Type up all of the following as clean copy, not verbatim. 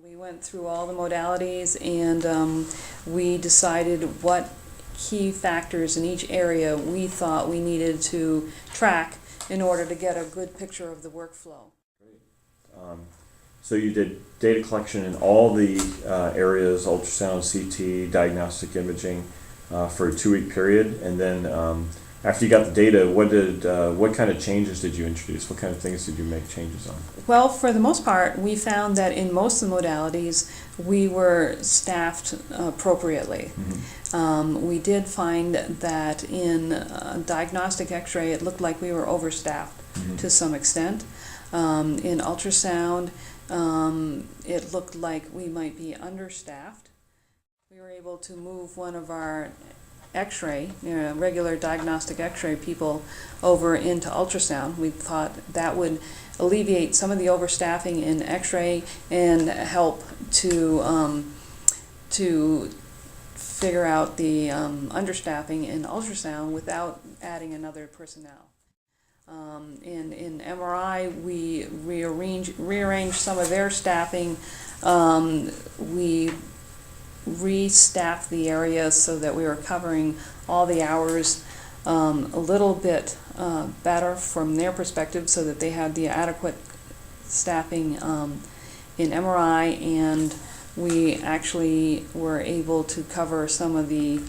We went through all the modalities and we decided what key factors in each area we thought we needed to track in order to get a good picture of the workflow. Great. So you did data collection in all the areas, ultrasound, CT, diagnostic imaging, for a 2-week period, and then after you got the data, what kind of changes did you introduce? What kind of things did you make changes on? Well, for the most part, we found that in most of the modalities, we were staffed appropriately. Mm-hmm. We did find that in diagnostic x-ray, it looked like we were overstaffed Mm-hmm. to some extent. In ultrasound, it looked like we might be understaffed. We were able to move one of our x-ray, regular diagnostic x-ray people over into ultrasound. We thought that would alleviate some of the overstaffing in x-ray and help to figure out the understaffing in ultrasound without adding another personnel. In MRI, we rearranged some of their staffing. We restaffed the area so that we were covering all the hours a little bit better from their perspective, so that they had the adequate staffing in MRI, and we actually were able to cover some of the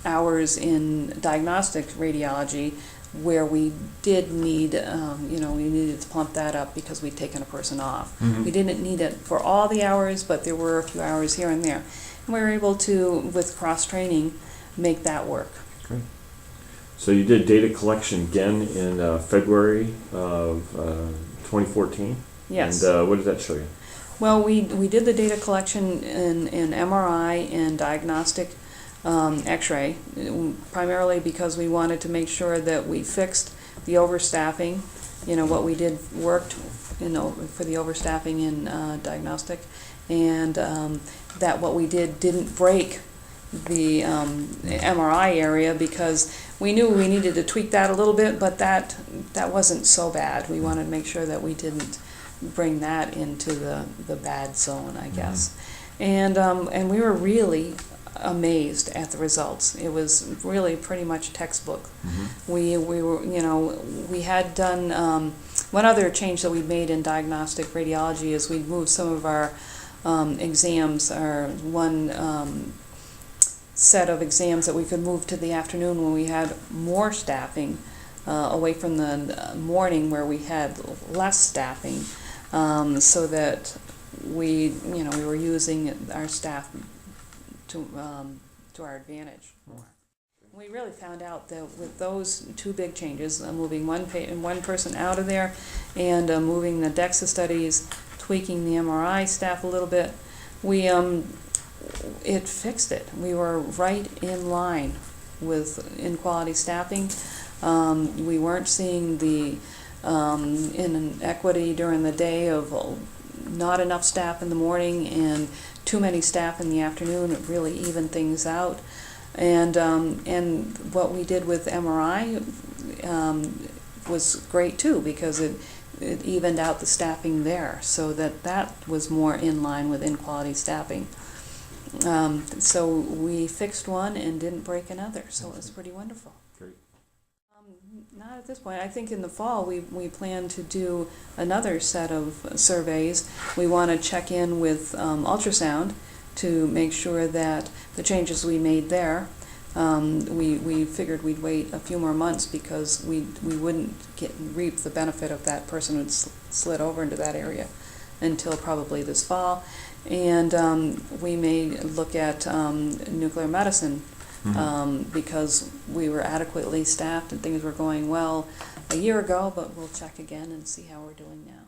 hours in diagnostic radiology where we did need, we needed to pump that up because we'd taken a person off. Mm-hmm. We didn't need it for all the hours, but there were a few hours here and there. And we were able to, with cross-training, make that work. Great. So you did data collection again in February of 2014? Yes. And what did that show you? Well, we did the data collection in MRI and diagnostic x-ray, primarily because we wanted to make sure that we fixed the overstaffing. What we did worked for the overstaffing in diagnostic, and that what we did didn't break the MRI area, because we knew we needed to tweak that a little bit, but that wasn't so bad. We wanted to make sure that we didn't bring that into the bad zone, I guess. Mm-hmm. And we were really amazed at the results. It was really pretty much textbook. Mm-hmm. We had done one other change that we made in diagnostic radiology is we moved some of our exams, our one set of exams that we could move to the afternoon when we had more staffing, away from the morning where we had less staffing, so that we were using our staff to our advantage more. We really found out that with those two big changes, moving one person out of there and moving the DEXA studies, tweaking the MRI staff a little bit, it fixed it. We were right in line with in-quality staffing. We weren't seeing the inequity during the day of not enough staff in the morning and too many staff in the afternoon. It really evened things out. And what we did with MRI was great too, because it evened out the staffing there, so that was more in line with in-quality staffing. So we fixed one and didn't break another, so it was pretty wonderful. Great. Not at this point. I think in the fall we plan to do another set of surveys. We want to check in with ultrasound to make sure that the changes we made there, we figured we'd wait a few more months because we wouldn't reap the benefit of that person who'd slid over into that area until probably this fall. And we may look at nuclear medicine, because we were adequately staffed and things were going well a year ago, but we'll check again and see how we're doing now.